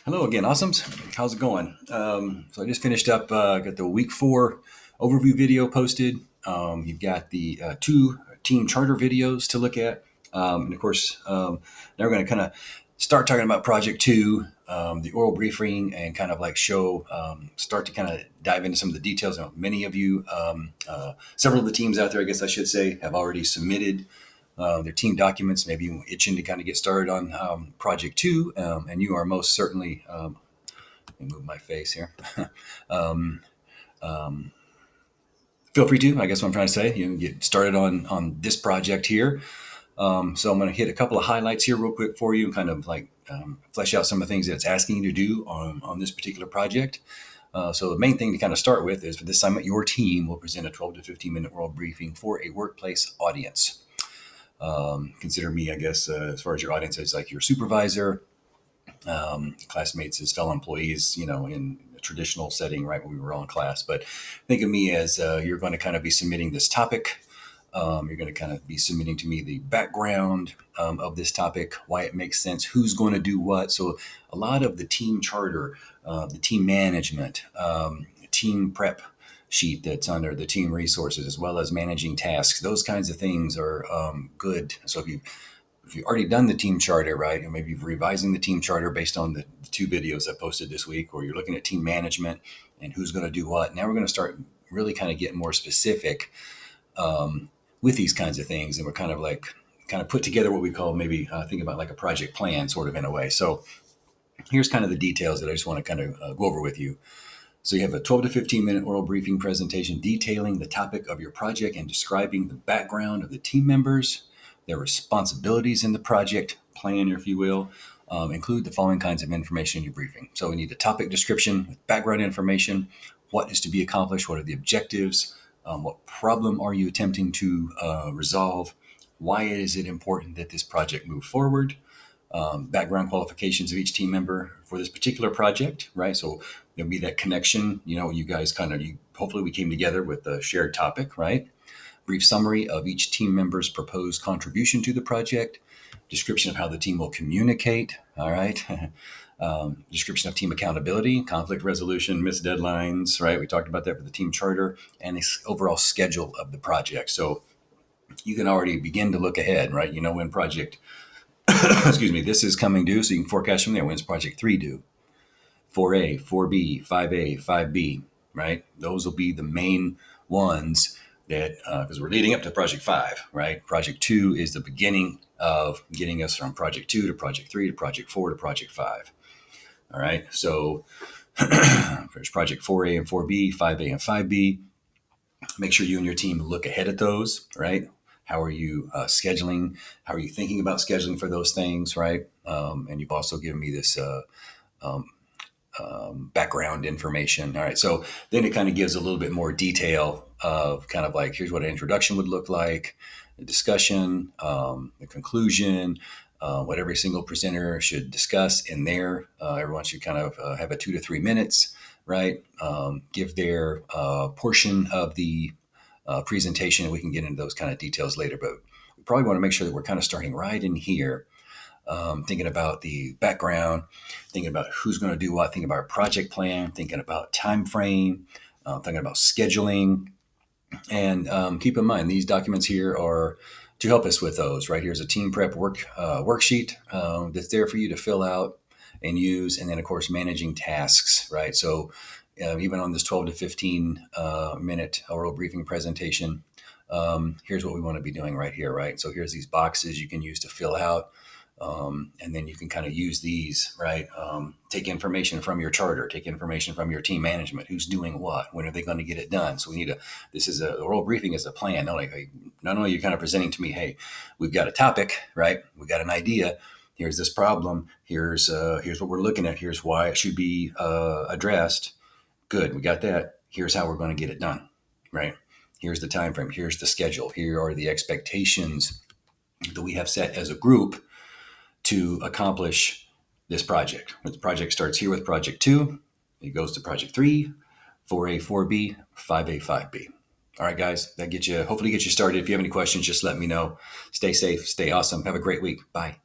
Hello again, awesomes. How's it going? So I just finished up, got the week 4 overview video posted. You've got the 2 team charter videos to look at. And of course, now we're going to kind of start talking about project 2, the oral briefing, and kind of like start to kind of dive into some of the details. Many of you, several of the teams out there, I guess I should say, have already submitted their team documents, maybe itching to kind of get started on project 2, and you are most certainly, let me move my face here, um, um, feel free to, I guess what I'm trying to say, you can get started on this project here. So I'm going to hit a couple of highlights here real quick for you and kind of like flesh out some of the things that it's asking you to do on this particular project. So the main thing to kind of start with is for this assignment, your team will present a 12 to 15 minute oral briefing for a workplace audience. Consider me, I guess, as far as your audience, as like your supervisor, classmates as fellow employees, in a traditional setting, right, when we were all in class. But think of me as you're going to kind of be submitting this topic. You're going to kind of be submitting to me the background of this topic, why it makes sense, who's going to do what. So a lot of the team charter, the team management, team prep sheet that's under the team resources, as well as managing tasks. Those kinds of things are good. So if you've already done the team charter, right, or maybe you're revising the team charter based on the 2 videos I posted this week, or you're looking at team management and who's going to do what. Now we're going to start really kind of getting more specific with these kinds of things, and we're kind of put together what we call maybe think about like a project plan, sort of in a way. So here's kind of the details that I just want to kind of go over with you. So you have a 12 to 15 minute oral briefing presentation detailing the topic of your project and describing the background of the team members, their responsibilities in the project plan, if you will. Include the following kinds of information in your briefing. So we need a topic description with background information, what is to be accomplished, what are the objectives, what problem are you attempting to resolve, why is it important that this project move forward, background qualifications of each team member for this particular project, right? So there'll be that connection, you guys hopefully we came together with a shared topic, right? Brief summary of each team member's proposed contribution to the project, description of how the team will communicate, all right? Description of team accountability, conflict resolution, missed deadlines, right? We talked about that for the team charter, and the overall schedule of the project. So you can already begin to look ahead, right? When project excuse me, this is coming due, so you can forecast from there. When's project 3 due? 4A, 4B, 5A, 5B, right? Those will be the main ones that, because we're leading up to project 5, right? Project 2 is the beginning of getting us from project 2 to project 3 to project 4 to project 5. All right. So there's project 4A and 4B, 5A and 5B. Make sure you and your team look ahead at those, right? How are you scheduling? How are you thinking about scheduling for those things, right? And you've also given me this background information. All right. So then it kind of gives a little bit more detail of kind of like, here's what an introduction would look like, the discussion, the conclusion, what every single presenter should discuss in there. Everyone should kind of have a 2 to 3 minutes, right? Give their portion of the presentation. We can get into those kind of details later, but we probably want to make sure that we're kind of starting right in here, thinking about the background, thinking about who's going to do what, thinking about our project plan, thinking about time frame, thinking about scheduling. And keep in mind, these documents here are to help us with those, right? Here's a team prep worksheet that's there for you to fill out and use. And then, of course, managing tasks, right? So even on this 12 to 15 minute oral briefing presentation, here's what we want to be doing right here, right? So here's these boxes you can use to fill out. And then you can kind of use these, right? Take information from your charter, take information from your team management, who's doing what, when are they going to get it done? So the oral briefing is a plan. Not only you're kind of presenting to me, hey, we've got a topic, right? We've got an idea. Here's this problem. Here's what we're looking at. Here's why it should be addressed. Good. We got that. Here's how we're going to get it done, right? Here's the time frame. Here's the schedule. Here are the expectations that we have set as a group to accomplish this project. The project starts here with project 2. It goes to project 3, 4A, 4B, 5A, 5B. All right, guys, hopefully get you started. If you have any questions, just let me know. Stay safe, stay awesome. Have a great week. Bye.